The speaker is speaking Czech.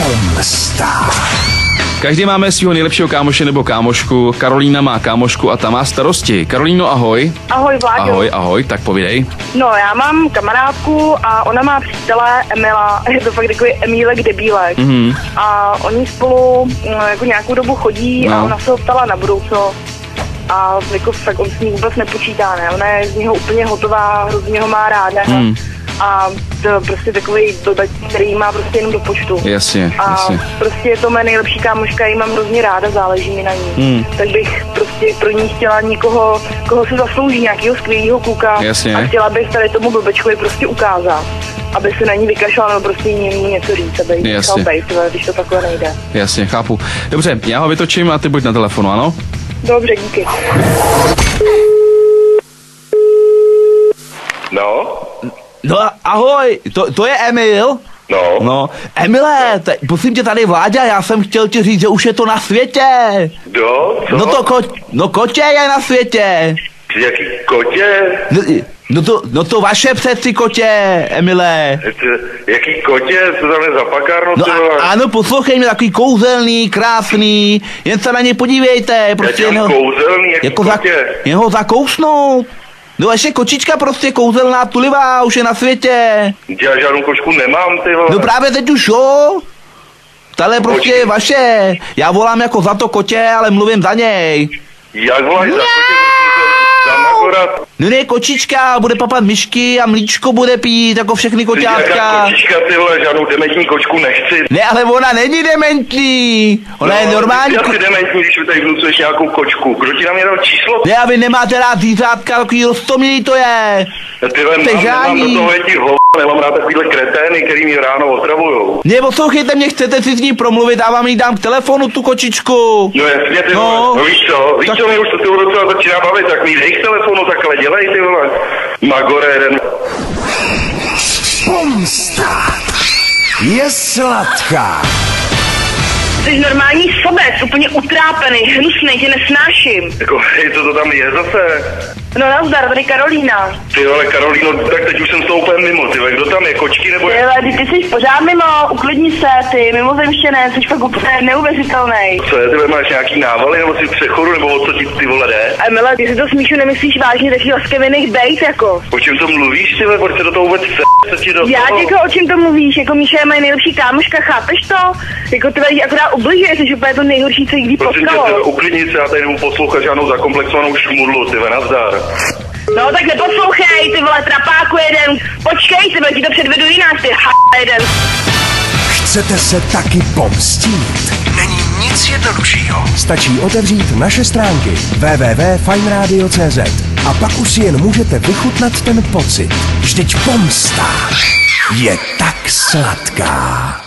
Pomsta. Každý máme svého nejlepšího kámoše nebo kámošku. Karolína má kámošku a ta má starosti. Karolíno, ahoj. Ahoj, Vláďo. Ahoj, tak povídej. No, já mám kamarádku a ona má přítele Emila, je to fakt takový Emílek debílek. Mm-hmm. A oni spolu jako nějakou dobu chodí a ona se ho ptala na budoucno. A jako fakt on s ní vůbec nepočítá, ne? Ona je z něho úplně hotová, hrozně ho má ráda. A to prostě takový dodatek, který má prostě jenom do počtu. Jasně. Prostě je to mé nejlepší kámoška, jí mám hrozně ráda, záleží mi na ní. Tak bych prostě pro ní chtěla někoho, koho se zaslouží, nějakého skvělého kluka. Jasně. A chtěla bych tady tomu blbečkovi prostě ukázat, aby se na ní vykašlal, nebo prostě jí něco říct, aby jí nechal bejt, když to takhle nejde. Jasně, chápu. Dobře, já ho vytočím a ty buď na telefonu, ano? Dobře, díky. No, ahoj, to je Emil? No, Emile, prosím tě, tady Vláďa, já jsem chtěl ti říct, že už je to na světě. Co? No kotě je na světě. Jaký kotě? No to vaše přeci kotě, Emile. Jaký kotě? Co tam je za pakárno? No ano, poslouchej mě, takový kouzelný, krásný, jen se na ně podívejte. Prostě kouzelný, jaký jako kotě? Jen ho zakousnout. No ještě kočička prostě kouzelná, tulivá, už je na světě. Já žádnou kočku nemám, ty vole. No právě teď už jo. Tahle prostě je vaše. Já volám jako za to kotě, ale mluvím za něj. Jak voláš za kotě? No ne, kočička, bude papat myšky a mlíčko bude pít, jako všechny koťátka. Kočička, ty vole, žádnou dementní kočku nechci. Ne, ale ona není dementní. Ona je normální. Ty dementní, když mi tady vnucuješ nějakou kočku. Kdo ti na mě dal číslo? Ne, a vy nemáte rád zvířátka, takový roztomilý to je. Ty vole, mám do toho ti nemám rád takovýhle kretény, který mi ráno otravujou. Ne, poslouchejte mě, chcete si s ní promluvit, já vám jí dám k telefonu tu kočičku. No jasně, ty vole, no víš co, mě už to ty vole docela začíná bavit, tak mi dej k telefonu, takhle dělej, ty vole. Magore jeden. Pomsta je sladká. Jsi normální sobec, úplně utrápený, hnusnej, tě nesnáším. Jako, hej, co to tam je zase? No nazdar, tady Karolína. Ty vole, Karolíno, tak teď už jsem to úplně mimo, ty vole, kdo tam je, kočky nebo je? Ty jsi pořád mimo, uklidni se, ty mimozemštěné, jsi fakt úplně neuvěřitelný. Co je, ty máš nějaký návaly, nebo si přechodu, nebo o co ti ty vole jde? Emile, ty si to smíšu nemyslíš vážně, tak laskavě nech bejt, jako. O čem to mluvíš, ty vole, pojď se do toho vůbec co ti do toho? Já jako o čem to mluvíš, jako Míša je moje nejlepší kámoška, chápeš to? Jako ty jí akorát ubližuje, jsi úplně to nejhorší, co jí kdy potkalo. Prosím tě, uklidni se, já tady nebudu poslouchat žádnou zakomplexovanou šmudlu, ty vole, nazdar. No tak neposlouchej, ty vole, trapáku jeden. Počkej, ty vole, ti to předvedu jinak, ty jeden. Chcete se taky pomstít? Není nic jednoduššího. Stačí otevřít naše stránky www.fajnradio.cz a pak už si jen můžete vychutnat ten pocit. Vždyť pomsta je tak sladká.